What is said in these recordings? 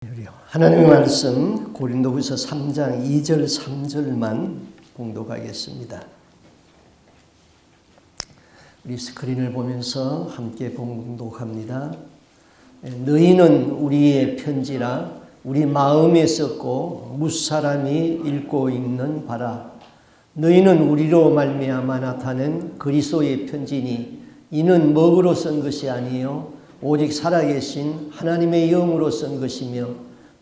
하나님의 말씀 고린도후서 3장 2절 3절만 봉독하겠습니다. 우리 스크린을 보면서 함께 봉독합니다. 너희는 우리의 편지라 우리 마음에 썼고 무사람이 읽고 읽는 바라. 너희는 우리로 말미암아 나타낸 그리스도의 편지니 이는 먹으로 쓴 것이 아니요 오직 살아계신 하나님의 영으로 쓴 것이며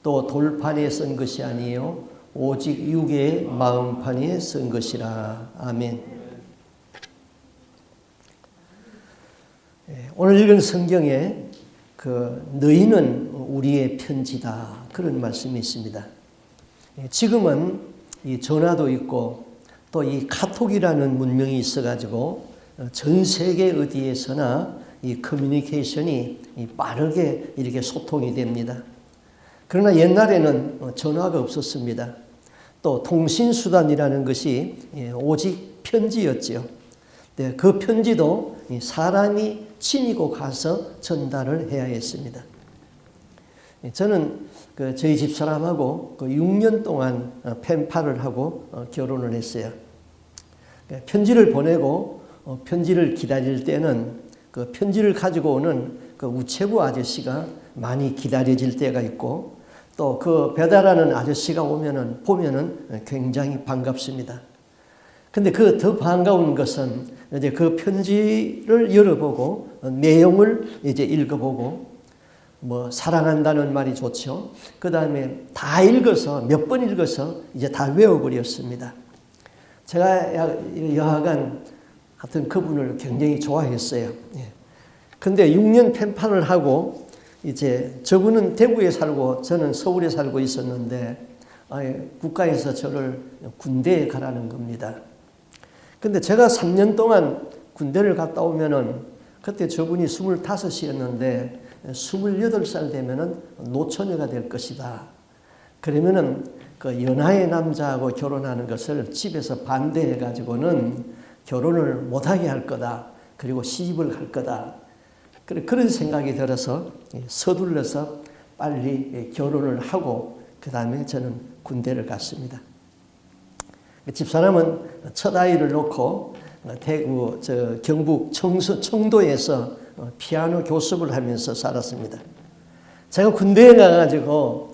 또 돌판에 쓴 것이 아니요 오직 육의 마음판에 쓴 것이라. 아멘. 오늘 읽은 성경에 너희는 우리의 편지다 그런 말씀이 있습니다. 지금은 이 전화도 있고 또 이 카톡이라는 문명이 있어가지고 전 세계 어디에서나 이 커뮤니케이션이 빠르게 이렇게 소통이 됩니다. 그러나 옛날에는 전화가 없었습니다. 또 통신수단이라는 것이 오직 편지였죠. 그 편지도 사람이 친이고 가서 전달을 해야 했습니다. 저는 저희 집사람하고 6년 동안 펜팔을 하고 결혼을 했어요. 편지를 보내고 편지를 기다릴 때는 그 편지를 가지고 오는 그 우체부 아저씨가 많이 기다려질 때가 있고 또 그 배달하는 아저씨가 보면은 굉장히 반갑습니다. 근데 그 더 반가운 것은 이제 그 편지를 열어보고 내용을 이제 읽어보고 뭐 사랑한다는 말이 좋죠. 그 다음에 다 읽어서 몇 번 읽어서 이제 다 외워버렸습니다. 제가 여하간 하여튼 그분을 굉장히 좋아했어요. 근데 6년 펜팔을 하고 이제 저분은 대구에 살고 저는 서울에 살고 있었는데 국가에서 저를 군대에 가라는 겁니다. 근데 제가 3년 동안 군대를 갔다 오면은 그때 저분이 25이었는데 28살 되면은 노처녀가 될 것이다. 그러면은 그 연하의 남자하고 결혼하는 것을 집에서 반대해 가지고는 결혼을 못하게 할 거다. 그리고 시집을 갈 거다. 그런 생각이 들어서 서둘러서 빨리 결혼을 하고 그 다음에 저는 군대를 갔습니다. 집사람은 첫 아이를 놓고 대구 경북 청도에서 피아노 교습을 하면서 살았습니다. 제가 군대에 가가지고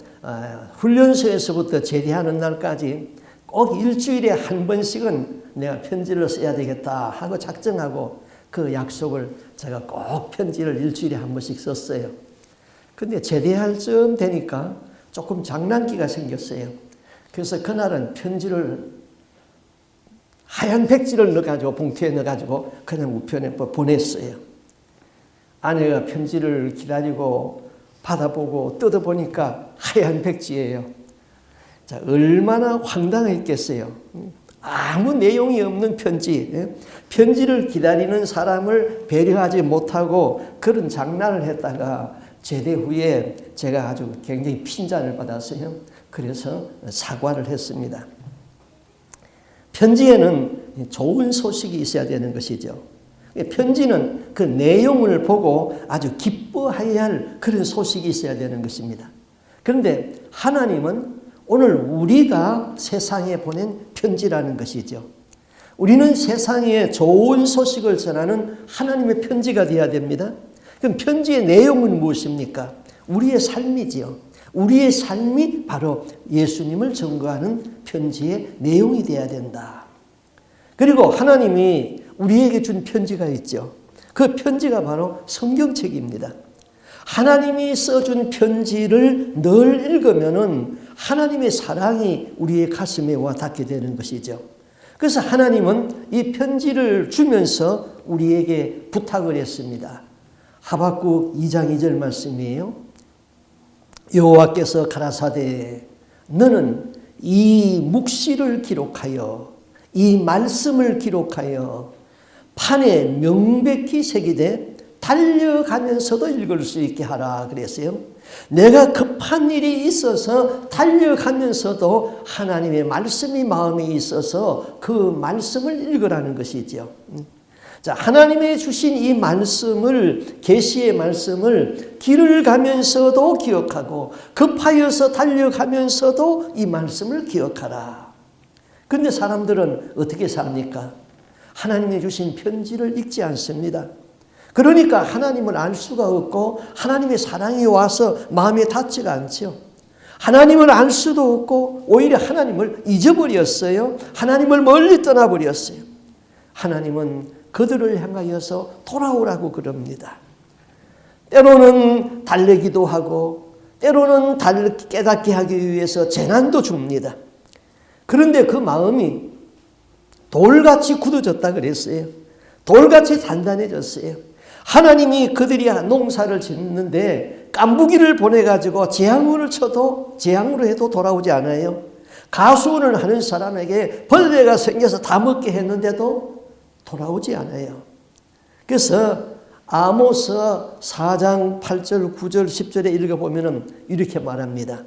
훈련소에서부터 제대하는 날까지 꼭 일주일에 한 번씩은 내가 편지를 써야 되겠다 하고 작정하고 그 약속을 제가 꼭 편지를 일주일에 한 번씩 썼어요. 근데 제대할 쯤 되니까 조금 장난기가 생겼어요. 그래서 그날은 편지를 하얀 백지를 넣어가지고 봉투에 넣어가지고 그냥 우편에 보냈어요. 아내가 편지를 기다리고 받아보고 뜯어보니까 하얀 백지예요. 자, 얼마나 황당했겠어요. 아무 내용이 없는 편지, 편지를 기다리는 사람을 배려하지 못하고 그런 장난을 했다가 제대 후에 제가 아주 굉장히 핀잔을 받았어요. 그래서 사과를 했습니다. 편지에는 좋은 소식이 있어야 되는 것이죠. 편지는 그 내용을 보고 아주 기뻐해야 할 그런 소식이 있어야 되는 것입니다. 그런데 하나님은 오늘 우리가 세상에 보낸 편지라는 것이죠. 우리는 세상에 좋은 소식을 전하는 하나님의 편지가 되어야 됩니다. 그럼 편지의 내용은 무엇입니까? 우리의 삶이지요. 우리의 삶이 바로 예수님을 증거하는 편지의 내용이 되어야 된다. 그리고 하나님이 우리에게 준 편지가 있죠. 그 편지가 바로 성경책입니다. 하나님이 써준 편지를 늘 읽으면은 하나님의 사랑이 우리의 가슴에 와 닿게 되는 것이죠. 그래서 하나님은 이 편지를 주면서 우리에게 부탁을 했습니다. 하박국 2장 2절 말씀이에요. 여호와께서 가라사대 너는 이 묵시를 기록하여 이 말씀을 기록하여 판에 명백히 새기되 달려가면서도 읽을 수 있게 하라 그랬어요. 내가 급한 일이 있어서 달려가면서도 하나님의 말씀이 마음에 있어서 그 말씀을 읽으라는 것이죠. 자, 하나님의 주신 이 말씀을, 계시의 말씀을 길을 가면서도 기억하고 급하여서 달려가면서도 이 말씀을 기억하라. 그런데 사람들은 어떻게 삽니까? 하나님의 주신 편지를 읽지 않습니다. 그러니까 하나님을 알 수가 없고 하나님의 사랑이 와서 마음에 닿지가 않죠. 하나님을 알 수도 없고 오히려 하나님을 잊어버렸어요. 하나님을 멀리 떠나버렸어요. 하나님은 그들을 향하여서 돌아오라고 그럽니다. 때로는 달래기도 하고 때로는 깨닫게 하기 위해서 재난도 줍니다. 그런데 그 마음이 돌같이 굳어졌다 그랬어요. 돌같이 단단해졌어요. 하나님이 그들이 농사를 짓는데 깐부기를 보내가지고 재앙을 쳐도 재앙으로 해도 돌아오지 않아요. 가수원을 하는 사람에게 벌레가 생겨서 다 먹게 했는데도 돌아오지 않아요. 그래서 아모스 4장 8절 9절 10절에 읽어보면 이렇게 말합니다.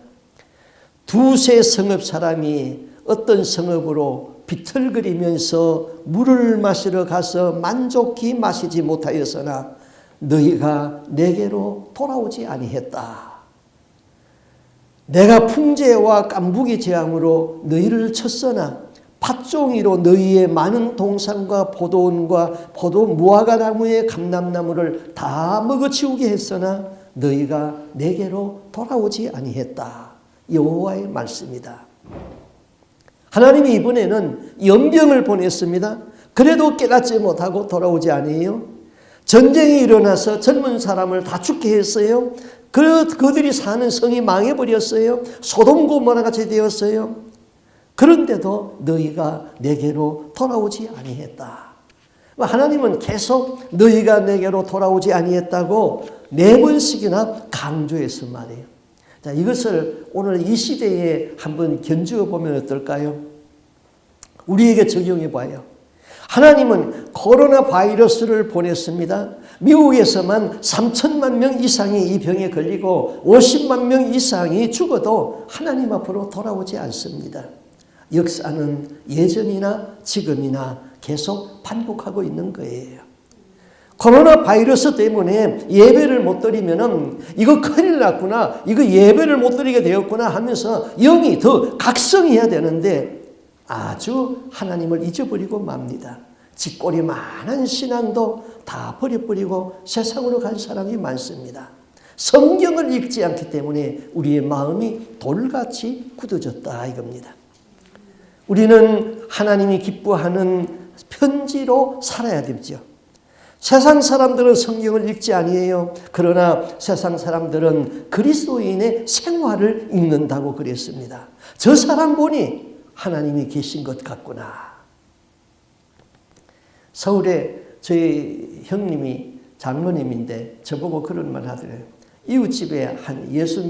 두세 성읍 사람이 어떤 성읍으로 비틀거리면서 물을 마시러 가서 만족히 마시지 못하였으나 너희가 내게로 돌아오지 아니했다. 내가 풍재와 깐부기 재앙으로 너희를 쳤으나 팥종이로 너희의 많은 동산과 포도원과 포도 무화과나무의 감람나무를 다 먹어치우게 했으나 너희가 내게로 돌아오지 아니했다. 여호와의 말씀이다. 하나님이 이번에는 연병을 보냈습니다. 그래도 깨닫지 못하고 돌아오지 아니에요. 전쟁이 일어나서 젊은 사람을 다 죽게 했어요. 그들이 사는 성이 망해버렸어요. 소돔 고모라 같이 되었어요. 그런데도 너희가 내게로 돌아오지 아니했다. 하나님은 계속 너희가 내게로 돌아오지 아니했다고 4번씩이나 강조해서 말해요. 자, 이것을 오늘 이 시대에 한번 견주어 보면 어떨까요? 우리에게 적용해 봐요. 하나님은 코로나 바이러스를 보냈습니다. 미국에서만 3천만 명 이상이 이 병에 걸리고 50만 명 이상이 죽어도 하나님 앞으로 돌아오지 않습니다. 역사는 예전이나 지금이나 계속 반복하고 있는 거예요. 코로나 바이러스 때문에 예배를 못 드리면은 이거 큰일 났구나, 이거 예배를 못 드리게 되었구나 하면서 영이 더 각성해야 되는데 아주 하나님을 잊어버리고 맙니다. 쥐꼬리 많은 신앙도 다 버려버리고 세상으로 간 사람이 많습니다. 성경을 읽지 않기 때문에 우리의 마음이 돌같이 굳어졌다 이겁니다. 우리는 하나님이 기뻐하는 편지로 살아야 되죠. 세상 사람들은 성경을 읽지 아니에요. 그러나 세상 사람들은 그리스도인의 생활을 읽는다고 그랬습니다. 저 사람 보니 하나님이 계신 것 같구나. 서울에 저희 형님이 장로님인데 저보고 그런 말 하더래요. 이웃집에 한 예수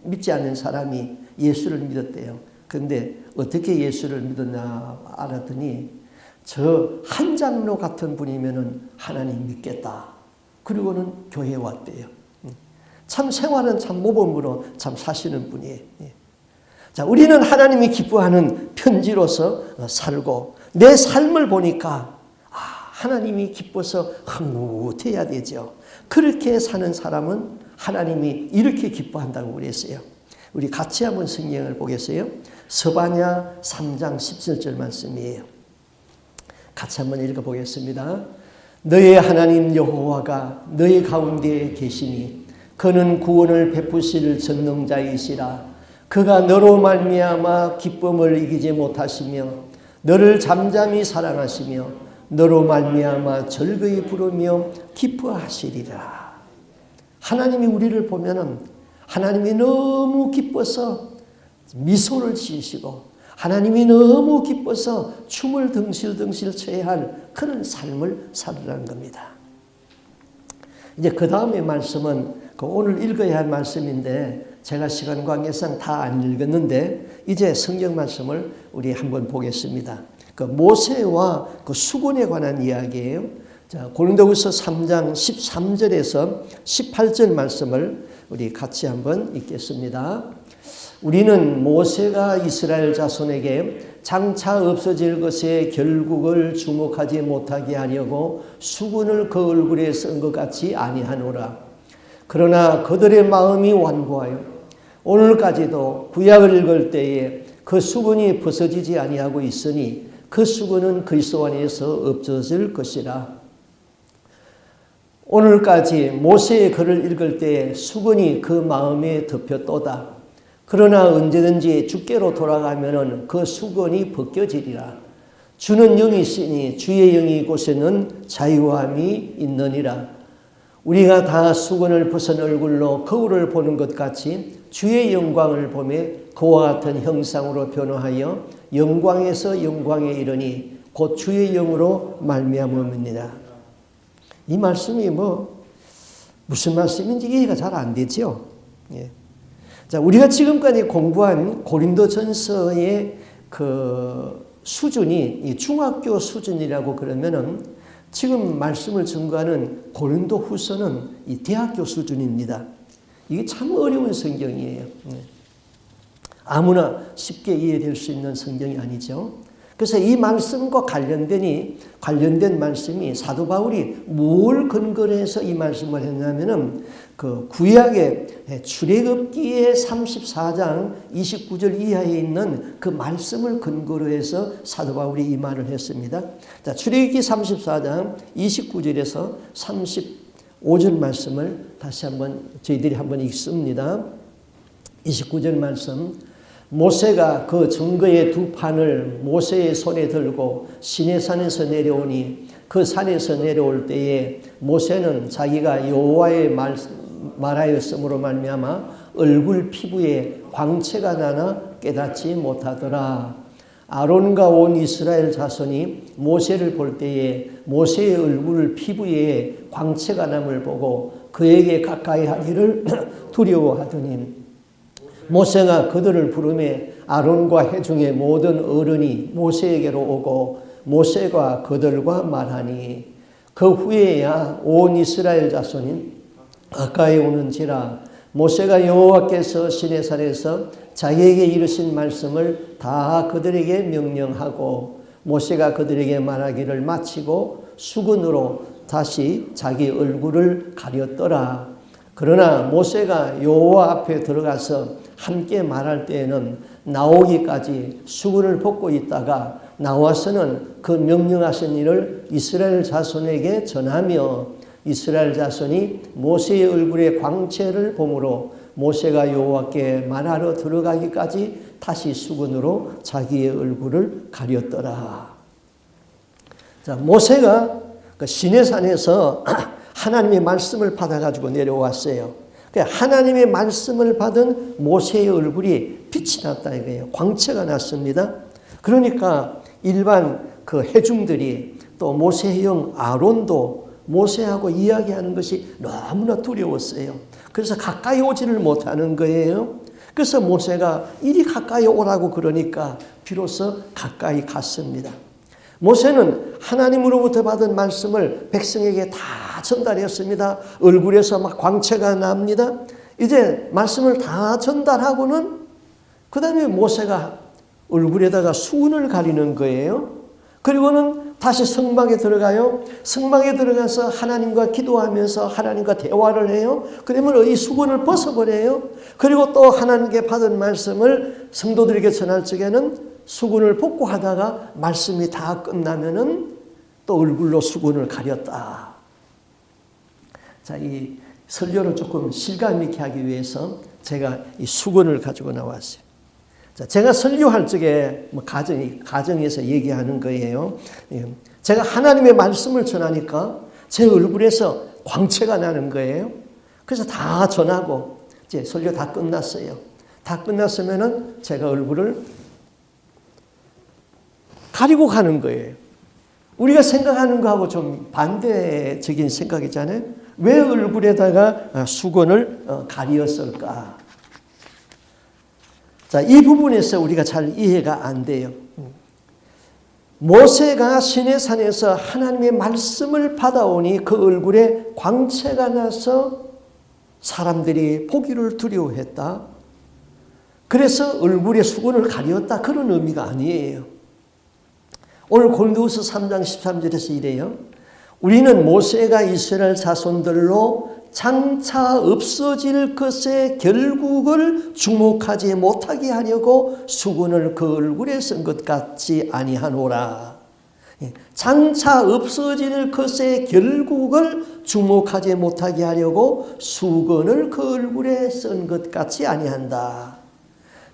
믿지 않는 사람이 예수를 믿었대요. 근데 어떻게 예수를 믿었나 알았더니 저 한 장로 같은 분이면은 하나님 믿겠다. 그리고는 교회에 왔대요. 참 생활은 참 모범으로 참 사시는 분이에요. 자, 우리는 하나님이 기뻐하는 편지로서 살고 내 삶을 보니까 하나님이 기뻐서 흐뭇해야 되죠. 그렇게 사는 사람은 하나님이 이렇게 기뻐한다고 그랬어요. 우리 같이 한번 성경을 보겠어요. 스바냐 3장 17절 말씀이에요. 같이 한번 읽어보겠습니다. 너의 하나님 여호와가 너희 가운데에 계시니 그는 구원을 베푸실 전능자이시라. 그가 너로 말미암아 기쁨을 이기지 못하시며 너를 잠잠히 사랑하시며 너로 말미암아 즐거이 부르며 기뻐하시리라. 하나님이 우리를 보면은 하나님이 너무 기뻐서 미소를 지으시고 하나님이 너무 기뻐서 춤을 덩실덩실 춰야 할 그런 삶을 살으라는 겁니다. 이제 그 다음의 말씀은 오늘 읽어야 할 말씀인데 제가 시간 관계상 다 안 읽었는데 이제 성경 말씀을 우리 한번 보겠습니다. 그 모세와 그 수군에 관한 이야기예요. 자, 고린도후서 3장 13절에서 18절 말씀을 우리 같이 한번 읽겠습니다. 우리는 모세가 이스라엘 자손에게 장차 없어질 것에 결국을 주목하지 못하게 하려고 수군을 그 얼굴에 쓴 것 같이 아니하노라. 그러나 그들의 마음이 완고하여 오늘까지도 구약을 읽을 때에 그 수군이 벗어지지 아니하고 있으니 그 수군은 그리스도 안에서 없어질 것이라. 오늘까지 모세의 글을 읽을 때에 수군이 그 마음에 덮였도다. 그러나 언제든지 주께로 돌아가면 그 수건이 벗겨지리라. 주는 영이시니 주의 영이 이곳에는 자유함이 있느니라. 우리가 다 수건을 벗은 얼굴로 거울을 보는 것 같이 주의 영광을 보며 그와 같은 형상으로 변화하여 영광에서 영광에 이르니 곧 주의 영으로 말미암음이니라. 이 말씀이 무슨 말씀인지 이해가 잘 안 되죠. 예. 자, 우리가 지금까지 공부한 고린도전서의 그 수준이 중학교 수준이라고 그러면은 지금 말씀을 증거하는 고린도후서는 이 대학교 수준입니다. 이게 참 어려운 성경이에요. 아무나 쉽게 이해될 수 있는 성경이 아니죠. 그래서 이 말씀과 관련된 말씀이 사도 바울이 뭘 근거로 해서 이 말씀을 했냐면은 그 구약의 출애굽기의 34장 29절 이하에 있는 그 말씀을 근거로 해서 사도 바울이 이 말을 했습니다. 자, 출애굽기 34장 29절에서 35절 말씀을 다시 한번 저희들이 한번 읽습니다. 29절 말씀. 모세가 그 증거의 두 판을 모세의 손에 들고 시내산에서 내려오니 그 산에서 내려올 때에 모세는 자기가 여호와의 말하였으므로 말미암아 얼굴 피부에 광채가 나나 깨닫지 못하더라. 아론과 온 이스라엘 자손이 모세를 볼 때에 모세의 얼굴 피부에 광채가 남을 보고 그에게 가까이 하기를 두려워하더니 모세가 그들을 부르매 아론과 회중의 모든 어른이 모세에게로 오고 모세가 그들과 말하니 그 후에야 온 이스라엘 자손이 가까이 오는지라. 모세가 여호와께서 시내산에서 자기에게 이르신 말씀을 다 그들에게 명령하고 모세가 그들에게 말하기를 마치고 수건으로 다시 자기 얼굴을 가렸더라. 그러나 모세가 여호와 앞에 들어가서 함께 말할 때에는 나오기까지 수건을 벗고 있다가 나와서는 그 명령하신 일을 이스라엘 자손에게 전하며 이스라엘 자손이 모세의 얼굴에 광채를 보므로 모세가 여호와께 말하러 들어가기까지 다시 수건으로 자기의 얼굴을 가렸더라. 자, 모세가 그 시내산에서 하나님의 말씀을 받아가지고 내려왔어요. 하나님의 말씀을 받은 모세의 얼굴이 빛이 났다 이거예요. 광채가 났습니다. 그러니까 일반 그 회중들이 또 모세의 형 아론도 모세하고 이야기하는 것이 너무나 두려웠어요. 그래서 가까이 오지를 못하는 거예요. 그래서 모세가 이리 가까이 오라고 그러니까 비로소 가까이 갔습니다. 모세는 하나님으로부터 받은 말씀을 백성에게 다 전달했습니다. 얼굴에서 막 광채가 납니다. 이제 말씀을 다 전달하고는 그 다음에 모세가 얼굴에다가 수건을 가리는 거예요. 그리고는 다시 성막에 들어가요. 성막에 들어가서 하나님과 기도하면서 하나님과 대화를 해요. 그러면 이 수건을 벗어버려요. 그리고 또 하나님께 받은 말씀을 성도들에게 전할 적에는 수건을 벗고 하다가 말씀이 다 끝나면은 또 얼굴로 수건을 가렸다. 자, 이 설교를 조금 실감 있게 하기 위해서 제가 이 수건을 가지고 나왔어요. 자, 제가 설교할 적에 가정에서 얘기하는 거예요. 제가 하나님의 말씀을 전하니까 제 얼굴에서 광채가 나는 거예요. 그래서 다 전하고 이제 설교 다 끝났어요. 다 끝났으면은 제가 얼굴을 가리고 가는 거예요. 우리가 생각하는 거하고 좀 반대적인 생각이잖아요. 왜 얼굴에다가 수건을 가리었을까? 자, 이 부분에서 우리가 잘 이해가 안 돼요. 모세가 시내산에서 하나님의 말씀을 받아오니 그 얼굴에 광채가 나서 사람들이 보기를 두려워했다. 그래서 얼굴에 수건을 가렸다. 그런 의미가 아니에요. 오늘 고린도후서 3장 13절에서 이래요. 우리는 모세가 이스라엘 자손들로 장차 없어질 것의 결국을 주목하지 못하게 하려고 수건을 그 얼굴에 쓴 것 같지 아니하노라. 장차 없어질 것의 결국을 주목하지 못하게 하려고 수건을 그 얼굴에 쓴 것 같이 아니한다.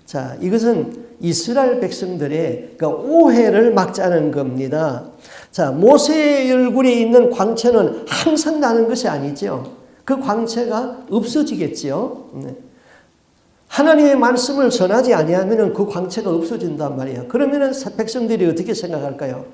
자, 이것은 이스라엘 백성들의 그 오해를 막자는 겁니다. 자, 모세의 얼굴에 있는 광채는 항상 나는 것이 아니죠. 그 광채가 없어지겠죠. 하나님의 말씀을 전하지 아니하면 그 광채가 없어진단 말이에요. 그러면 백성들이 어떻게 생각할까요?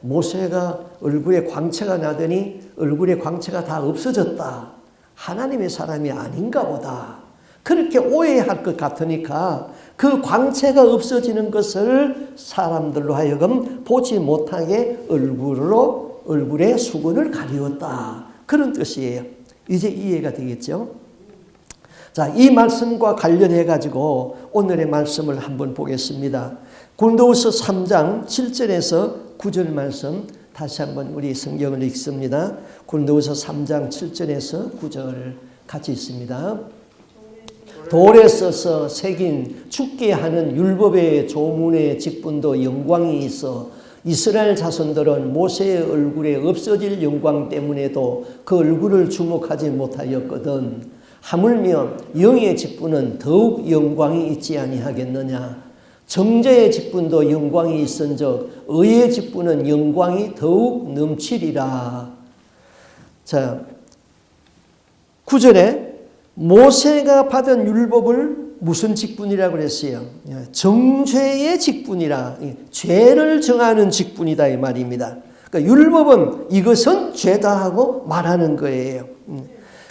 모세가 얼굴에 광채가 나더니 얼굴에 광채가 다 없어졌다. 하나님의 사람이 아닌가 보다. 그렇게 오해할 것 같으니까 그 광채가 없어지는 것을 사람들로 하여금 보지 못하게 얼굴에 수건을 가리웠다. 그런 뜻이에요. 이제 이해가 되겠죠? 자, 이 말씀과 관련해 가지고 오늘의 말씀을 한번 보겠습니다. 고린도후서 3장 7절에서 9절 말씀 다시 한번 우리 성경을 읽습니다. 고린도후서 3장 7절에서 9절 같이 있습니다. 돌에 써서 새긴 죽게 하는 율법의 조문의 직분도 영광이 있어 이스라엘 자손들은 모세의 얼굴에 없어질 영광 때문에도 그 얼굴을 주목하지 못하였거든. 하물며 영의 직분은 더욱 영광이 있지 아니하겠느냐. 정죄의 직분도 영광이 있은즉 의의 직분은 영광이 더욱 넘치리라. 자, 9절에 모세가 받은 율법을 무슨 직분이라고 그랬어요? 정죄의 직분이라. 죄를 정하는 직분이다 이 말입니다. 그러니까 율법은 이것은 죄다 하고 말하는 거예요.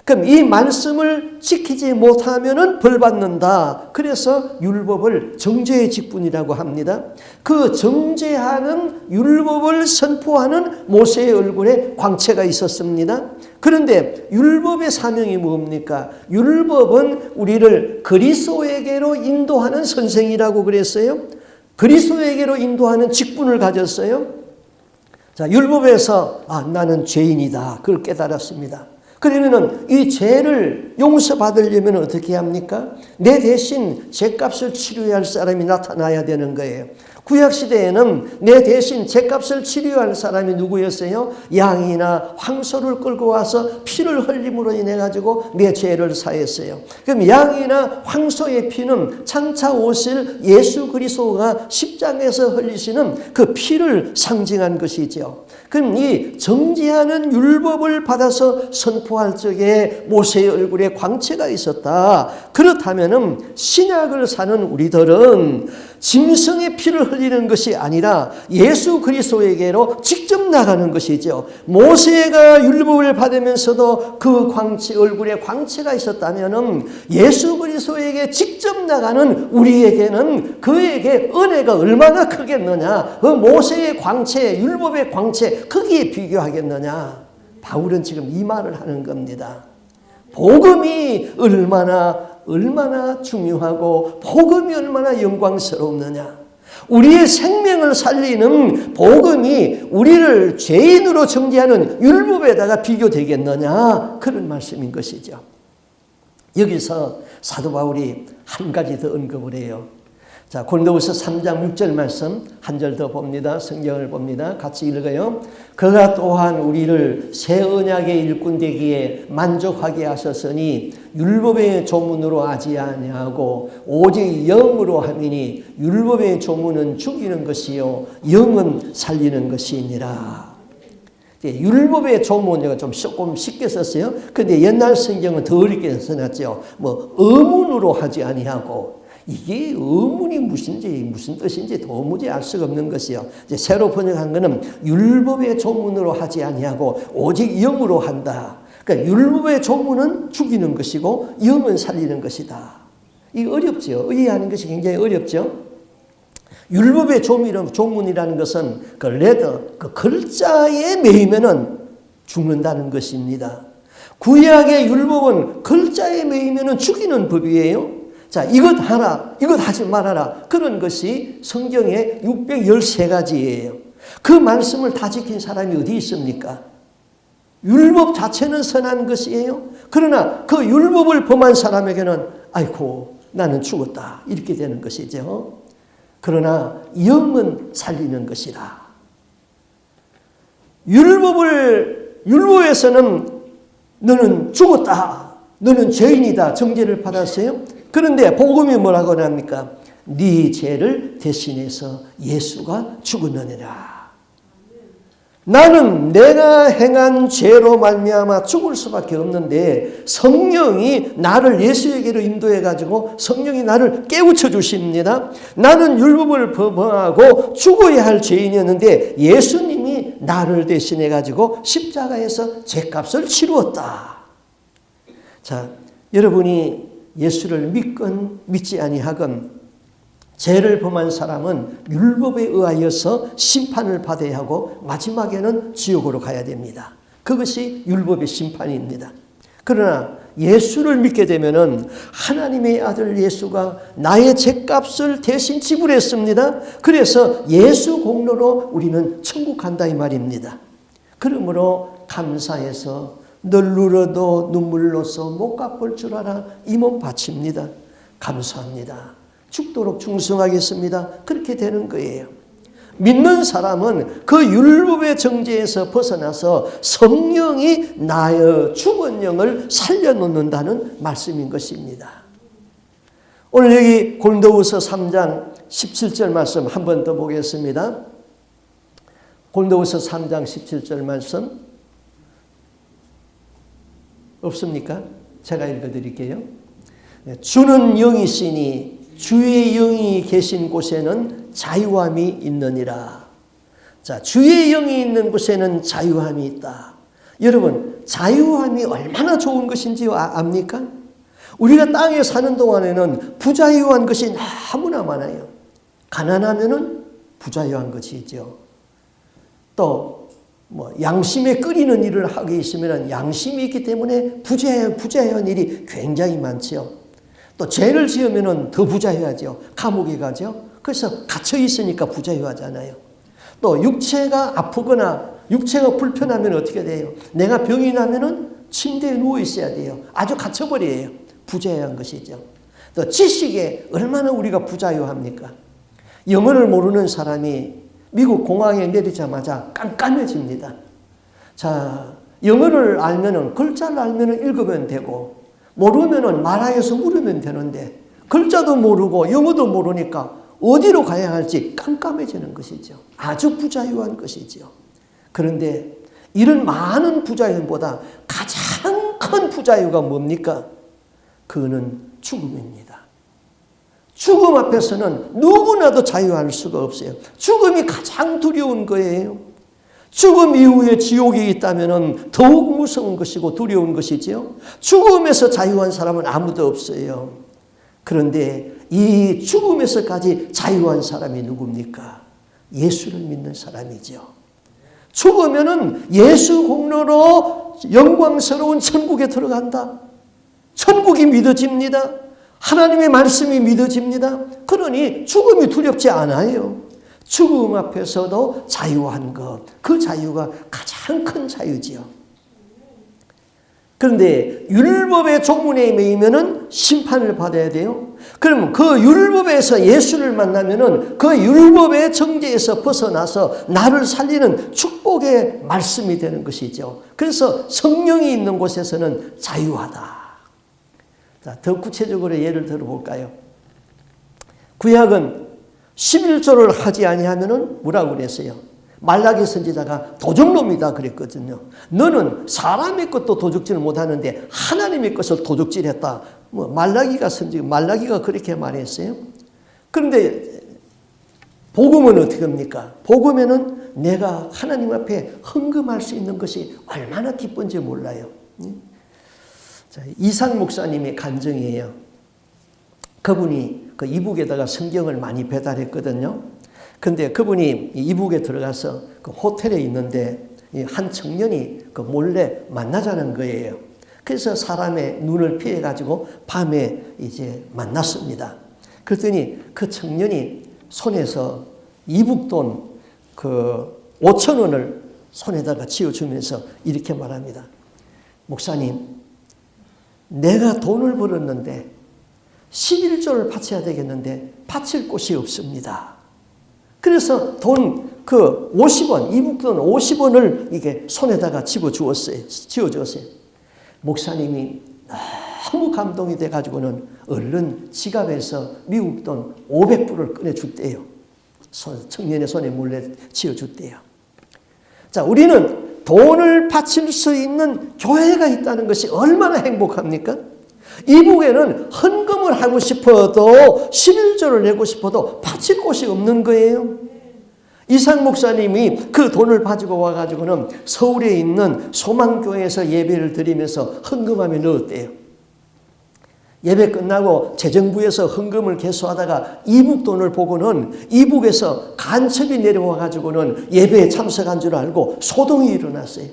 그럼 이 말씀을 지키지 못하면 벌 받는다. 그래서 율법을 정죄의 직분이라고 합니다. 그 정죄하는 율법을 선포하는 모세의 얼굴에 광채가 있었습니다. 그런데 율법의 사명이 뭡니까? 율법은 우리를 그리스도에게로 인도하는 선생이라고 그랬어요. 그리스도에게로 인도하는 직분을 가졌어요. 자, 율법에서 나는 죄인이다. 그걸 깨달았습니다. 그러면은 이 죄를 용서받으려면 어떻게 합니까? 내 대신 죄값을 치료해야 할 사람이 나타나야 되는 거예요. 구약시대에는 내 대신 죄값을 치료할 사람이 누구였어요? 양이나 황소를 끌고 와서 피를 흘림으로 인해 가지고 내 죄를 사했어요. 그럼 양이나 황소의 피는 장차 오실 예수 그리스도가 십자가에서 흘리시는 그 피를 상징한 것이죠. 그럼 이 정죄하는 율법을 받아서 선포할 적에 모세의 얼굴에 광채가 있었다. 그렇다면 신약을 사는 우리들은 짐승의 피를 흘리는 것이 아니라 예수 그리스도에게로 직접 나가는 것이죠. 모세가 율법을 받으면서도 그 광채, 얼굴에 광채가 있었다면 예수 그리스도에게 직접 나가는 우리에게는 그에게 은혜가 얼마나 크겠느냐. 그 모세의 광채, 율법의 광채 거기에 비교하겠느냐. 바울은 지금 이 말을 하는 겁니다. 복음이 얼마나 중요하고 복음이 얼마나 영광스럽느냐. 우리의 생명을 살리는 복음이 우리를 죄인으로 정죄하는 율법에다가 비교되겠느냐. 그런 말씀인 것이죠. 여기서 사도 바울이 한 가지 더 언급을 해요. 자, 고린도후서 3장 6절 말씀 한 절 더 봅니다. 성경을 봅니다. 같이 읽어요. 그가 또한 우리를 새 언약의 일꾼 되기에 만족하게 하셨으니 율법의 조문으로 하지 아니하고 오직 영으로 함이니 율법의 조문은 죽이는 것이요 영은 살리는 것이니라. 율법의 조문 제가 좀 조금 쉽게 썼어요. 근데 옛날 성경은 더 어렵게 써놨죠. 의문으로 하지 아니하고. 이게 의문이 무슨 뜻인지 도무지 알 수가 없는 것이요. 이제 새로 번역한 것은 율법의 조문으로 하지 아니하고 오직 영으로 한다. 그러니까 율법의 조문은 죽이는 것이고 영은 살리는 것이다. 이게 어렵죠. 이해하는 것이 굉장히 어렵죠. 율법의 조문이라는 것은 그 글자에 매이면은 죽는다는 것입니다. 구약의 율법은 글자에 매이면 죽이는 법이에요. 자, 이것 하라, 이것 하지 말아라. 그런 것이 성경의 613가지예요. 그 말씀을 다 지킨 사람이 어디 있습니까? 율법 자체는 선한 것이에요. 그러나 그 율법을 범한 사람에게는 아이고 나는 죽었다 이렇게 되는 것이죠. 그러나 영은 살리는 것이라. 율법에서는 너는 죽었다, 너는 죄인이다 정죄를 받았어요. 그런데 복음이 뭐라고 합니까? 네 죄를 대신해서 예수가 죽었느니라. 나는 내가 행한 죄로 말미암아 죽을 수밖에 없는데 성령이 나를 예수에게로 인도해 가지고 성령이 나를 깨우쳐 주십니다. 나는 율법을 범하고 죽어야 할 죄인이었는데 예수님이 나를 대신해 가지고 십자가에서 죄값을 치루었다. 자, 여러분이 예수를 믿건 믿지 아니하건 죄를 범한 사람은 율법에 의하여서 심판을 받아야 하고 마지막에는 지옥으로 가야 됩니다. 그것이 율법의 심판입니다. 그러나 예수를 믿게 되면은 하나님의 아들 예수가 나의 죄값을 대신 지불했습니다. 그래서 예수 공로로 우리는 천국 간다 이 말입니다. 그러므로 감사해서 늘 울어도 눈물로서 못 갚을 줄 알아 이 몸 바칩니다. 감사합니다. 죽도록 충성하겠습니다. 그렇게 되는 거예요. 믿는 사람은 그 율법의 정죄에서 벗어나서 성령이 나의 죽은 영을 살려놓는다는 말씀인 것입니다. 오늘 여기 고린도후서 3장 17절 말씀 한 번 더 보겠습니다. 고린도후서 3장 17절 말씀 없습니까? 제가 읽어드릴게요. 주는 영이시니 주의 영이 계신 곳에는 자유함이 있느니라. 자, 주의 영이 있는 곳에는 자유함이 있다. 여러분, 자유함이 얼마나 좋은 것인지 압니까? 우리가 땅에 사는 동안에는 부자유한 것이 너무나 많아요. 가난하면은 부자유한 것이죠. 또 양심에 끓이는 일을 하고 있으면 양심이 있기 때문에 부자유한 일이 굉장히 많죠. 또 죄를 지으면 더 부자유하죠. 감옥에 가죠. 그래서 갇혀 있으니까 부자유하잖아요. 또 육체가 아프거나 육체가 불편하면 어떻게 돼요? 내가 병이 나면은 침대에 누워 있어야 돼요. 아주 갇혀버려요. 부자유한 것이죠. 또 지식에 얼마나 우리가 부자유합니까? 영어를 모르는 사람이 미국 공항에 내리자마자 깜깜해집니다. 자, 영어를 알면은 글자를 알면은 읽으면 되고 모르면은 말하여서 물으면 되는데 글자도 모르고 영어도 모르니까 어디로 가야 할지 깜깜해지는 것이죠. 아주 부자유한 것이죠. 그런데 이런 많은 부자유보다 가장 큰 부자유가 뭡니까? 그거는 죽음입니다. 죽음 앞에서는 누구나도 자유할 수가 없어요. 죽음이 가장 두려운 거예요. 죽음 이후에 지옥이 있다면 더욱 무서운 것이고 두려운 것이죠. 죽음에서 자유한 사람은 아무도 없어요. 그런데 이 죽음에서까지 자유한 사람이 누굽니까? 예수를 믿는 사람이죠. 죽으면은 예수 공로로 영광스러운 천국에 들어간다. 천국이 믿어집니다. 하나님의 말씀이 믿어집니다. 그러니 죽음이 두렵지 않아요. 죽음 앞에서도 자유한 것, 그 자유가 가장 큰 자유지요. 그런데 율법의 조문에 매이면은 심판을 받아야 돼요. 그럼 그 율법에서 예수를 만나면은 그 율법의 정죄에서 벗어나서 나를 살리는 축복의 말씀이 되는 것이죠. 그래서 성령이 있는 곳에서는 자유하다. 자, 더 구체적으로 예를 들어볼까요? 구약은 11조를 하지 아니하면은 뭐라고 그랬어요? 말라기 선지자가 도적놈이다 그랬거든요. 너는 사람의 것도 도둑질 못하는데 하나님의 것을 도둑질했다. 말라기가 그렇게 말했어요. 그런데 복음은 어떻게 합니까? 복음에는 내가 하나님 앞에 헌금할 수 있는 것이 얼마나 기쁜지 몰라요. 자, 이상 목사님의 간증이에요. 그분이 그 이북에다가 성경을 많이 배달했거든요. 근데 그분이 이북에 들어가서 그 호텔에 있는데 한 청년이 그 몰래 만나자는 거예요. 그래서 사람의 눈을 피해가지고 밤에 이제 만났습니다. 그랬더니 그 청년이 손에서 이북돈 그 5천 원을 손에다가 쥐어주면서 이렇게 말합니다. 목사님, 내가 돈을 벌었는데 11조를 바쳐야 되겠는데 바칠 곳이 없습니다. 그래서 돈 그 50원, 이북돈 50원을 이게 손에다가 쥐어주었어요. 목사님이 너무 감동이 돼가지고는 얼른 지갑에서 미국 돈 500불을 꺼내줬대요. 청년의 손에 몰래 쥐어줬대요. 자, 우리는 돈을 바칠 수 있는 교회가 있다는 것이 얼마나 행복합니까? 이북에는 헌금을 하고 싶어도 11조를 내고 싶어도 바칠 곳이 없는 거예요. 이상 목사님이 그 돈을 가지고 와가지고는 서울에 있는 소망교회에서 예배를 드리면서 헌금함에 넣었대요. 예배 끝나고 재정부에서 헌금을 개수하다가 이북 돈을 보고는 이북에서 간첩이 내려와가지고는 예배에 참석한 줄 알고 소동이 일어났어요.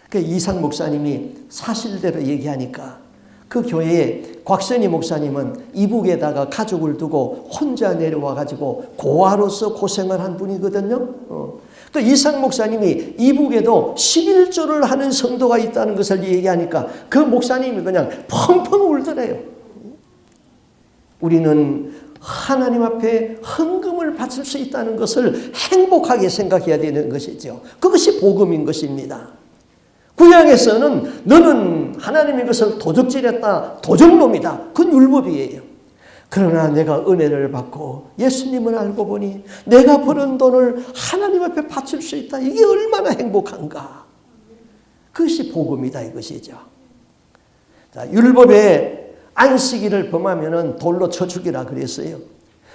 그 이상 목사님이 사실대로 얘기하니까 그 교회에 곽선희 목사님은 이북에다가 가족을 두고 혼자 내려와가지고 고아로서 고생을 한 분이거든요. 그 이상 목사님이 이북에도 11조를 하는 성도가 있다는 것을 얘기하니까 그 목사님이 그냥 펑펑 울더래요. 우리는 하나님 앞에 헌금을 바칠 수 있다는 것을 행복하게 생각해야 되는 것이죠. 그것이 복음인 것입니다. 구약에서는 너는 하나님의 것을 도적질했다, 도적놈이다. 그건 율법이에요. 그러나 내가 은혜를 받고 예수님을 알고 보니 내가 버는 돈을 하나님 앞에 바칠 수 있다. 이게 얼마나 행복한가. 그것이 복음이다 이것이죠. 자, 율법에 안식일을 범하면 돌로 쳐 죽이라 그랬어요.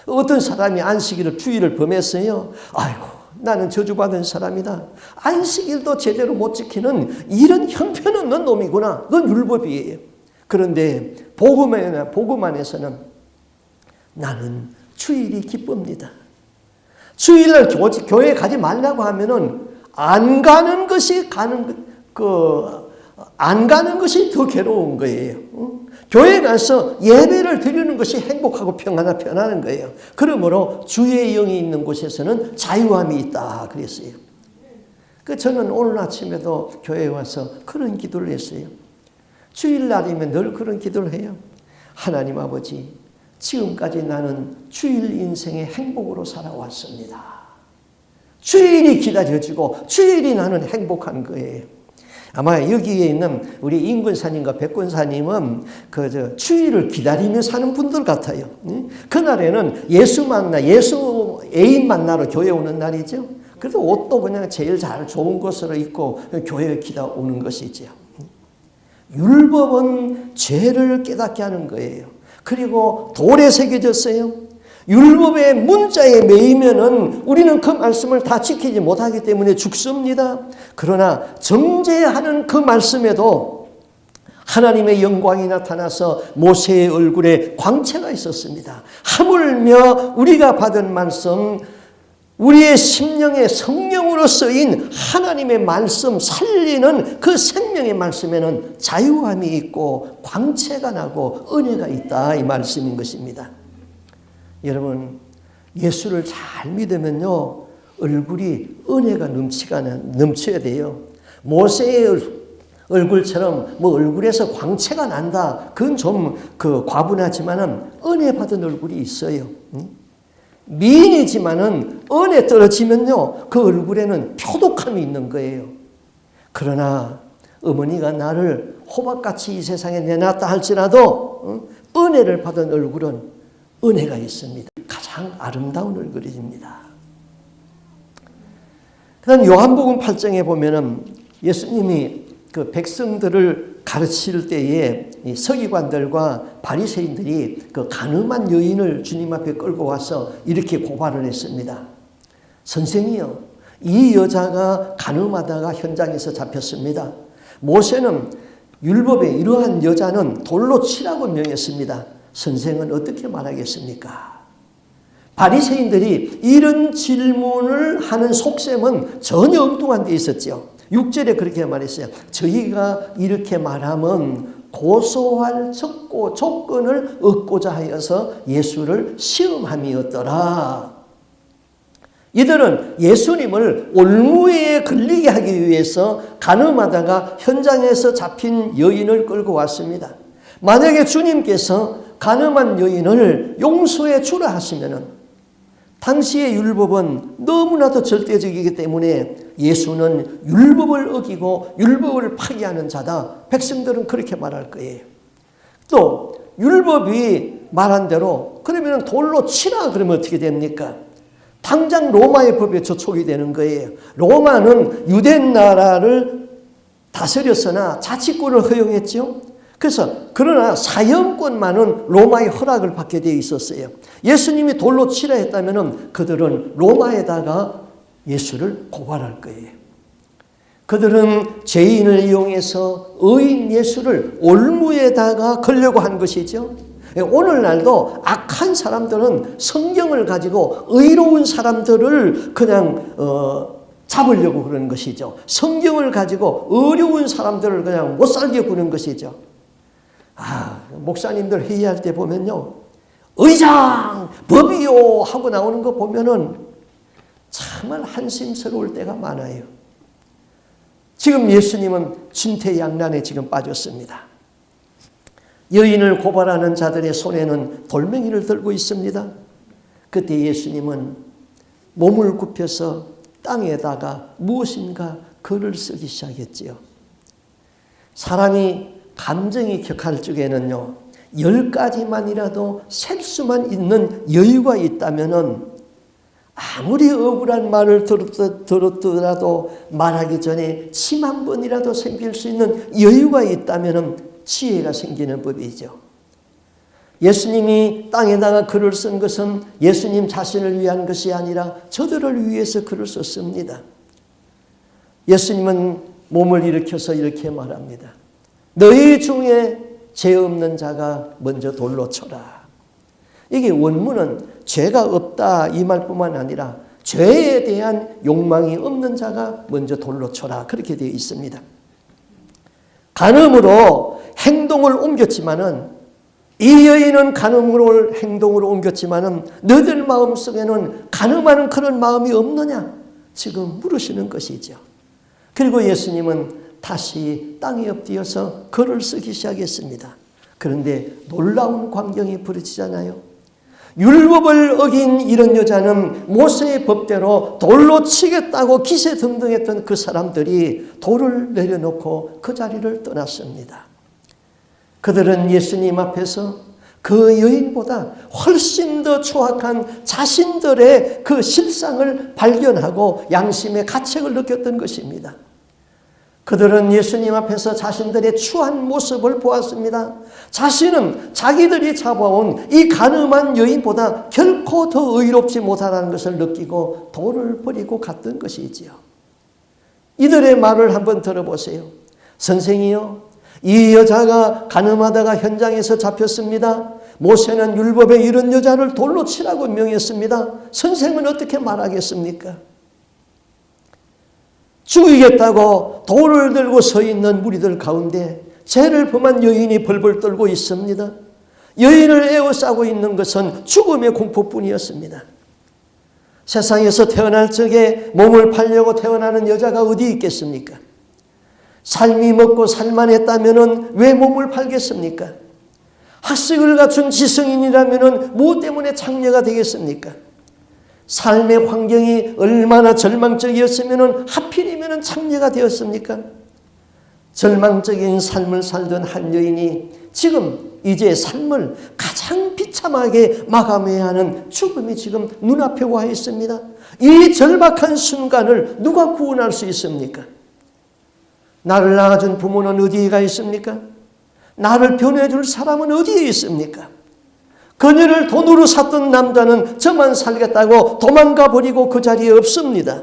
어떤 사람이 안식일을 주일을 범했어요. 아이고 나는 저주받은 사람이다. 안식일도 제대로 못 지키는 이런 형편없는 놈이구나. 그건 율법이에요. 그런데 복음 안에서는 나는 주일이 기쁩니다. 주일날 교회 가지 말라고 하면은 안 가는 것이 더 괴로운 거예요. 교회 가서 예배를 드리는 것이 행복하고 편안한 거예요. 그러므로 주의 영이 있는 곳에서는 자유함이 있다 그랬어요. 저는 오늘 아침에도 교회에 와서 그런 기도를 했어요. 주일날이면 늘 그런 기도를 해요. 하나님 아버지, 지금까지 나는 주일 인생의 행복으로 살아왔습니다. 주일이 기다려지고 주일이 나는 행복한 거예요. 아마 여기에 있는 우리 임근사님과 백근사님은 주일을 기다리며 사는 분들 같아요. 그날에는 예수 애인 만나러 교회 오는 날이죠. 그래서 옷도 그냥 제일 좋은 것으로 입고 교회에 기다 오는 것이죠. 율법은 죄를 깨닫게 하는 거예요. 그리고 돌에 새겨졌어요. 율법의 문자에 매이면은 우리는 그 말씀을 다 지키지 못하기 때문에 죽습니다. 그러나 정죄하는 그 말씀에도 하나님의 영광이 나타나서 모세의 얼굴에 광채가 있었습니다. 하물며 우리가 받은 말씀, 우리의 심령에 성령으로 쓰인 하나님의 말씀 살리는 그 생명의 말씀에는 자유함이 있고 광채가 나고 은혜가 있다 이 말씀인 것입니다. 여러분 예수를 잘 믿으면요 얼굴이 은혜가 넘쳐야 돼요. 모세의 얼굴처럼 얼굴에서 광채가 난다. 그건 좀 과분하지만은 은혜 받은 얼굴이 있어요. 미인이지만은 은혜 떨어지면요 그 얼굴에는 표독함이 있는 거예요. 그러나 어머니가 나를 호박같이 이 세상에 내놨다 할지라도 은혜를 받은 얼굴은 은혜가 있습니다. 가장 아름다운 얼굴입니다. 그다음 요한복음 8장에 보면은 예수님이 그 백성들을 가르칠 때에 이 서기관들과 바리새인들이 그 간음한 여인을 주님 앞에 끌고 와서 이렇게 고발을 했습니다. 선생이요, 이 여자가 간음하다가 현장에서 잡혔습니다. 모세는 율법에 이러한 여자는 돌로 치라고 명했습니다. 선생은 어떻게 말하겠습니까? 바리새인들이 이런 질문을 하는 속셈은 전혀 엉뚱한 데 있었죠. 6절에 그렇게 말했어요. 저희가 이렇게 말하면 고소할 조건을 얻고자 하여서 예수를 시험함이었더라. 이들은 예수님을 올무에 걸리게 하기 위해서 가늠하다가 현장에서 잡힌 여인을 끌고 왔습니다. 만약에 주님께서 가늠한 여인을 용서해 주라 하시면은 당시의 율법은 너무나도 절대적이기 때문에 예수는 율법을 어기고 율법을 파기하는 자다. 백성들은 그렇게 말할 거예요. 또 율법이 말한 대로 그러면 돌로 치라 그러면 어떻게 됩니까? 당장 로마의 법에 저촉이 되는 거예요. 로마는 유대 나라를 다스렸으나 자치권을 허용했죠. 그래서 그러나 사형권만은 로마의 허락을 받게 되어 있었어요. 예수님이 돌로 치라 했다면 그들은 로마에다가 예수를 고발할 거예요. 그들은 죄인을 이용해서 의인 예수를 올무에다가 걸려고 한 것이죠. 오늘날도 악한 사람들은 성경을 가지고 의로운 사람들을 그냥 잡으려고 그러는 것이죠. 성경을 가지고 어려운 사람들을 그냥 못 살게 구는 것이죠. 목사님들 회의할 때 보면요, 의장 법이요 하고 나오는 거 보면은 정말 한심스러울 때가 많아요. 지금 예수님은 진퇴양난에 지금 빠졌습니다. 여인을 고발하는 자들의 손에는 돌멩이를 들고 있습니다. 그때 예수님은 몸을 굽혀서 땅에다가 무엇인가 글을 쓰기 시작했지요. 사람이 감정이 격할 적에는요, 10가지만이라도 셀 수만 있는 여유가 있다면은 아무리 억울한 말을 들었더라도 말하기 전에 침 한 번이라도 생길 수 있는 여유가 있다면은 지혜가 생기는 법이죠. 예수님이 땅에다가 글을 쓴 것은 예수님 자신을 위한 것이 아니라 저들을 위해서 글을 썼습니다. 예수님은 몸을 일으켜서 이렇게 말합니다. 너희 중에 죄 없는 자가 먼저 돌로 쳐라. 이게 원문은 죄가 없다 이 말뿐만 아니라 죄에 대한 욕망이 없는 자가 먼저 돌로 쳐라 그렇게 되어 있습니다. 간음으로 행동을 옮겼지만은 이 여인은 간음으로 행동으로 옮겼지만은 너희들 마음속에는 간음하는 그런 마음이 없느냐 지금 물으시는 것이죠. 그리고 예수님은 다시 땅에 엎드려서 글을 쓰기 시작했습니다. 그런데 놀라운 광경이 벌어지잖아요. 율법을 어긴 이런 여자는 모세의 법대로 돌로 치겠다고 기세등등했던 그 사람들이 돌을 내려놓고 그 자리를 떠났습니다. 그들은 예수님 앞에서 그 여인보다 훨씬 더 추악한 자신들의 그 실상을 발견하고 양심의 가책을 느꼈던 것입니다. 그들은 예수님 앞에서 자신들의 추한 모습을 보았습니다. 자신은 자기들이 잡아온 이 간음한 여인보다 결코 더 의롭지 못하다는 것을 느끼고 돌을 버리고 갔던 것이지요. 이들의 말을 한번 들어보세요. 선생이요, 이 여자가 간음하다가 현장에서 잡혔습니다. 모세는 율법에 이런 여자를 돌로 치라고 명했습니다. 선생은 어떻게 말하겠습니까? 죽이겠다고 돌을 들고 서 있는 무리들 가운데 죄를 범한 여인이 벌벌 떨고 있습니다. 여인을 에워싸고 있는 것은 죽음의 공포뿐이었습니다. 세상에서 태어날 적에 몸을 팔려고 태어나는 여자가 어디 있겠습니까? 삶이 먹고 살만했다면 왜 몸을 팔겠습니까? 학식을 갖춘 지성인이라면 무엇 때문에 창녀가 되겠습니까? 삶의 환경이 얼마나 절망적이었으면 하필이면 창녀가 되었습니까? 절망적인 삶을 살던 한 여인이 지금 이제 삶을 가장 비참하게 마감해야 하는 죽음이 지금 눈앞에 와 있습니다. 이 절박한 순간을 누가 구원할 수 있습니까? 나를 낳아준 부모는 어디에 있습니까? 나를 변해줄 사람은 어디에 있습니까? 그녀를 돈으로 샀던 남자는 저만 살겠다고 도망가 버리고 그 자리에 없습니다.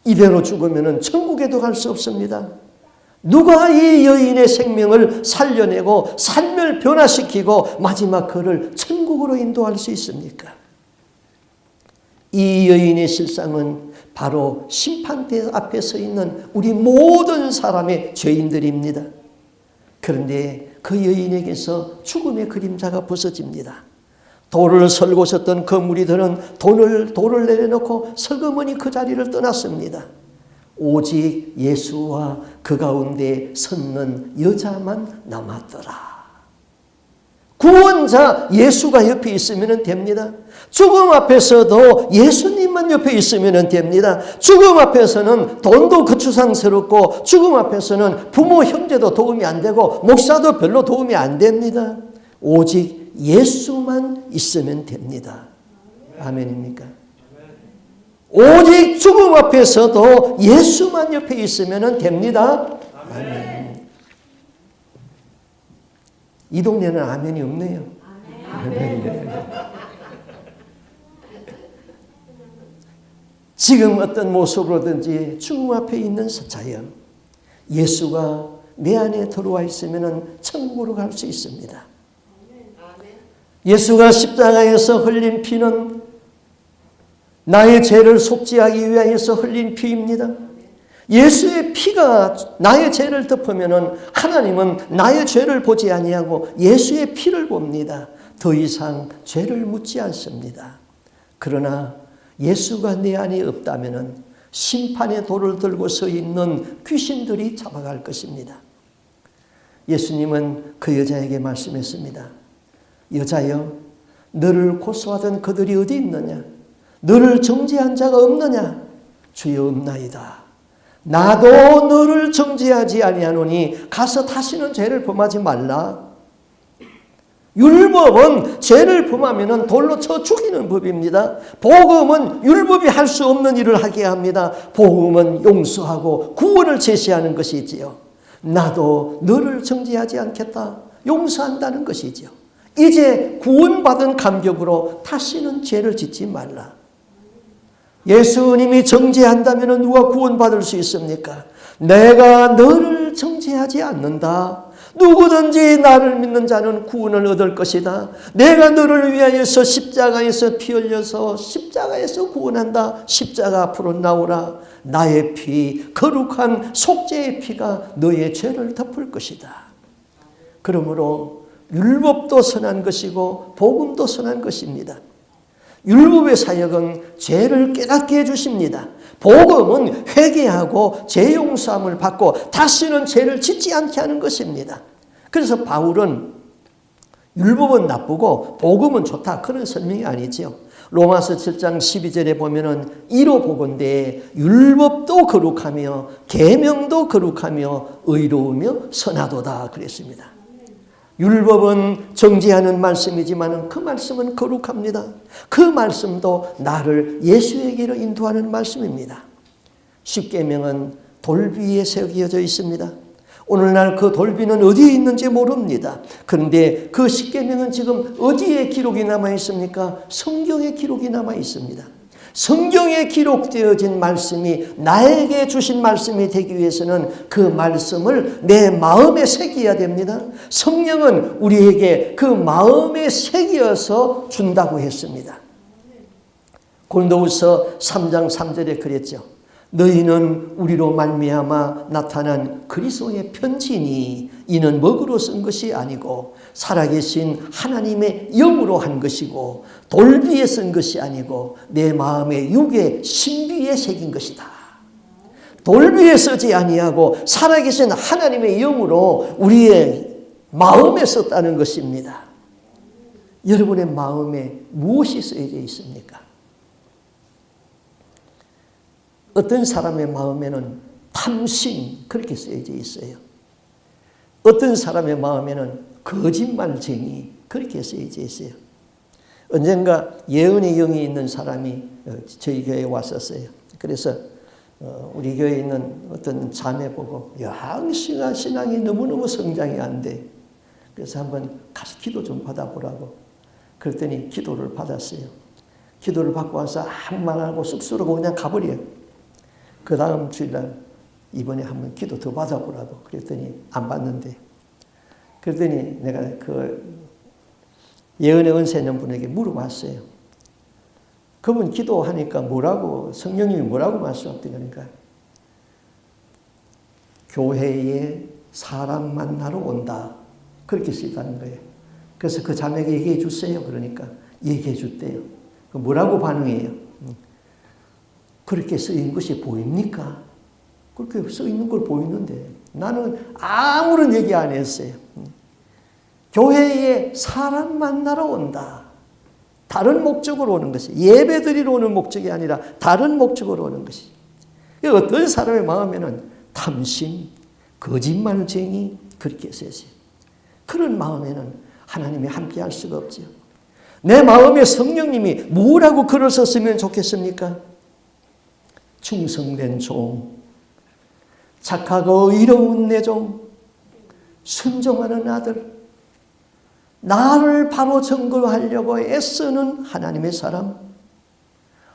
이대로 죽으면 천국에도 갈 수 없습니다. 누가 이 여인의 생명을 살려내고 삶을 변화시키고 마지막 그를 천국으로 인도할 수 있습니까? 이 여인의 실상은 바로 심판대 앞에 서 있는 우리 모든 사람의 죄인들입니다. 그런데 그 여인에게서 죽음의 그림자가 벗어집니다. 돌을 설고 있었던 그 무리들은 돌을 내려놓고 슬그머니 그 자리를 떠났습니다. 오직 예수와 그 가운데 섰는 여자만 남았더라. 구원자 예수가 옆에 있으면 됩니다. 죽음 앞에서도 예수님만 옆에 있으면 됩니다. 죽음 앞에서는 돈도 거추장스럽고 죽음 앞에서는 부모 형제도 도움이 안 되고 목사도 별로 도움이 안 됩니다. 오직 예수만 있으면 됩니다. 아멘입니까? 오직 죽음 앞에서도 예수만 옆에 있으면 됩니다. 아멘. 이 동네는 아멘이 없네요. 아멘. 지금 어떤 모습으로든지 죽음 앞에 있는 자여, 예수가 내 안에 들어와 있으면 천국으로 갈 수 있습니다. 예수가 십자가에서 흘린 피는 나의 죄를 속죄하기 위하여서 흘린 피입니다. 예수의 피가 나의 죄를 덮으면 하나님은 나의 죄를 보지 아니하고 예수의 피를 봅니다. 더 이상 죄를 묻지 않습니다. 그러나 예수가 내 안에 없다면 심판의 돌을 들고 서 있는 귀신들이 잡아갈 것입니다. 예수님은 그 여자에게 말씀했습니다. 여자여, 너를 고소하던 그들이 어디 있느냐? 너를 정죄한 자가 없느냐? 주여 없나이다. 나도 너를 정죄하지 아니하노니 가서 다시는 죄를 범하지 말라. 율법은 죄를 범하면 돌로 쳐 죽이는 법입니다. 복음은 율법이 할 수 없는 일을 하게 합니다. 복음은 용서하고 구원을 제시하는 것이지요. 나도 너를 정죄하지 않겠다. 용서한다는 것이지요. 이제 구원받은 감격으로 다시는 죄를 짓지 말라. 예수님이 정죄한다면 누가 구원받을 수 있습니까? 내가 너를 정죄하지 않는다. 누구든지 나를 믿는 자는 구원을 얻을 것이다. 내가 너를 위하여서 십자가에서 피 흘려서 십자가에서 구원한다. 십자가 앞으로 나오라. 나의 피, 거룩한 속죄의 피가 너의 죄를 덮을 것이다. 그러므로 율법도 선한 것이고 복음도 선한 것입니다. 율법의 사역은 죄를 깨닫게 해주십니다. 복음은 회개하고 죄 용서함을 받고 다시는 죄를 짓지 않게 하는 것입니다. 그래서 바울은 율법은 나쁘고 복음은 좋다, 그런 설명이 아니죠. 로마서 7장 12절에 보면은 이로 보건대 율법도 거룩하며 계명도 거룩하며 의로우며 선하도다 그랬습니다. 율법은 정죄하는 말씀이지만 그 말씀은 거룩합니다. 그 말씀도 나를 예수에게로 인도하는 말씀입니다. 십계명은 돌 위에 새겨져 있습니다. 오늘날 그 돌비는 어디에 있는지 모릅니다. 그런데 그 십계명은 지금 어디에 기록이 남아 있습니까? 성경에 기록이 남아 있습니다. 성경에 기록되어진 말씀이 나에게 주신 말씀이 되기 위해서는 그 말씀을 내 마음에 새겨야 됩니다. 성령은 우리에게 그 마음에 새겨서 준다고 했습니다. 고린도후서 3장 3절에 그랬죠. 너희는 우리로 말미암아 나타난 그리스도의 편지니 이는 먹으로 쓴 것이 아니고 살아계신 하나님의 영으로 한 것이고 돌비에 쓴 것이 아니고 내 마음의 육의 신비에 새긴 것이다. 돌비에 쓰지 아니하고 살아계신 하나님의 영으로 우리의 마음에 썼다는 것입니다. 여러분의 마음에 무엇이 쓰여져 있습니까? 어떤 사람의 마음에는 탐심 그렇게 쓰여져 있어요. 어떤 사람의 마음에는 거짓말쟁이 그렇게 쓰여져 있어요. 언젠가 예언의 영이 있는 사람이 저희 교회에 왔었어요. 그래서 우리 교회에 있는 어떤 자매 보고 양씨가 신앙이 너무너무 성장이 안 돼. 그래서 한번 가서 기도 좀 받아보라고. 그랬더니 기도를 받았어요. 기도를 받고 와서 아무 말 안 하고 쑥스러고 그냥 가버려요. 그 다음 주일날 이번에 한번 기도 더 받아보라고 그랬더니 안 받는데, 그랬더니 내가 그 예언의 은사 있는 분에게 물어봤어요. 그분 기도하니까 뭐라고, 성령님이 뭐라고 말씀하시니까 교회에 사람 만나러 온다. 그렇게 쓰였다는 거예요. 그래서 그 자매에게 얘기해 주세요. 그러니까 얘기해 줬대요. 뭐라고 반응해요? 그렇게 쓰인 것이 보입니까? 그렇게 써있는 걸 보이는데 나는 아무런 얘기 안 했어요. 교회에 사람 만나러 온다. 다른 목적으로 오는 것이, 예배 드리러 오는 목적이 아니라 다른 목적으로 오는 것이. 어떤 사람의 마음에는 탐심, 거짓말쟁이 그렇게 쓰여져요. 그런 마음에는 하나님이 함께 할 수가 없죠. 내 마음에 성령님이 뭐라고 글을 썼으면 좋겠습니까? 충성된 종, 착하고 의로운 내 종, 순종하는 아들, 나를 바로 증거하려고 애쓰는 하나님의 사람,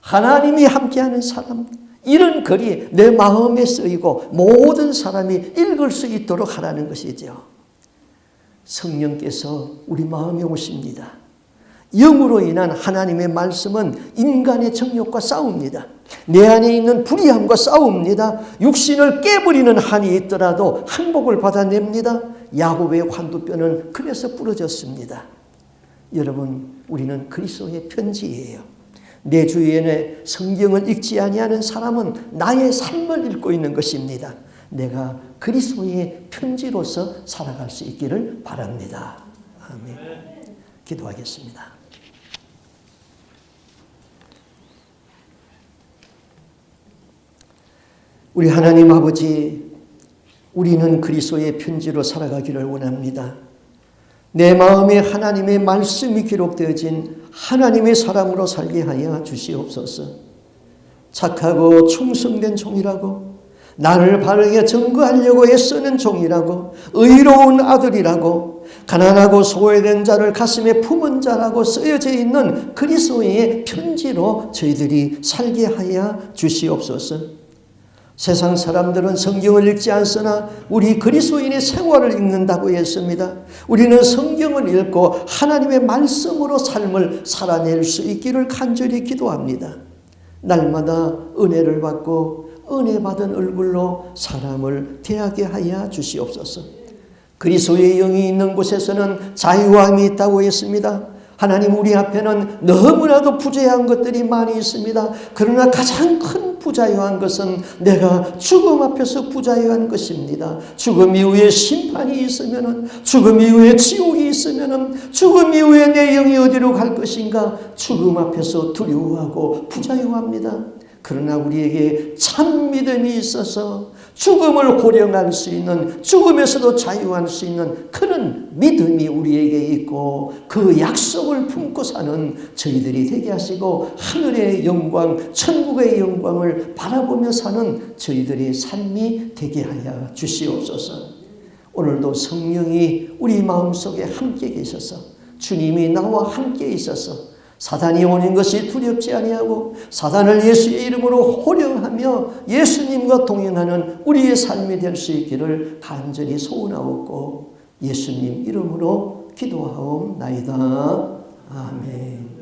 하나님이 함께하는 사람, 이런 글이 내 마음에 쓰이고 모든 사람이 읽을 수 있도록 하라는 것이죠. 성령께서 우리 마음에 오십니다. 영으로 인한 하나님의 말씀은 인간의 정욕과 싸웁니다. 내 안에 있는 불의함과 싸웁니다. 육신을 깨버리는 한이 있더라도 항복을 받아냅니다. 야곱의 환두뼈는 그래서 부러졌습니다. 여러분, 우리는 그리스도의 편지예요. 내 주위에 성경을 읽지 아니하는 사람은 나의 삶을 읽고 있는 것입니다. 내가 그리스도의 편지로서 살아갈 수 있기를 바랍니다. 아멘. 기도하겠습니다. 우리 하나님 아버지, 우리는 그리스도의 편지로 살아가기를 원합니다. 내 마음에 하나님의 말씀이 기록되어진 하나님의 사람으로 살게 하여 주시옵소서. 착하고 충성된 종이라고, 나를 바르게 증거하려고 애쓰는 종이라고, 의로운 아들이라고, 가난하고 소외된 자를 가슴에 품은 자라고 쓰여져 있는 그리스도의 편지로 저희들이 살게 하여 주시옵소서. 세상 사람들은 성경을 읽지 않으나 우리 그리스도인의 생활을 읽는다고 했습니다. 우리는 성경을 읽고 하나님의 말씀으로 삶을 살아낼 수 있기를 간절히 기도합니다. 날마다 은혜를 받고 은혜 받은 얼굴로 사람을 대하게 하여 주시옵소서. 그리스도의 영이 있는 곳에서는 자유함이 있다고 했습니다. 하나님, 우리 앞에는 너무나도 부자유한 것들이 많이 있습니다. 그러나 가장 큰 부자유한 것은 내가 죽음 앞에서 부자유한 것입니다. 죽음 이후에 심판이 있으면은, 죽음 이후에 지옥이 있으면은, 죽음 이후에 내 영이 어디로 갈 것인가? 죽음 앞에서 두려워하고 부자유합니다. 그러나 우리에게 참 믿음이 있어서 죽음을 호령할 수 있는, 죽음에서도 자유할 수 있는 그런 믿음이 우리에게 있고 그 약속을 품고 사는 저희들이 되게 하시고 하늘의 영광, 천국의 영광을 바라보며 사는 저희들의 삶이 되게 하여 주시옵소서. 오늘도 성령이 우리 마음속에 함께 계셔서, 주님이 나와 함께 있어서 사단이 오는 것이 두렵지 아니하고 사단을 예수의 이름으로 호령하며 예수님과 동행하는 우리의 삶이 될 수 있기를 간절히 소원하옵고 예수님 이름으로 기도하옵나이다. 아멘.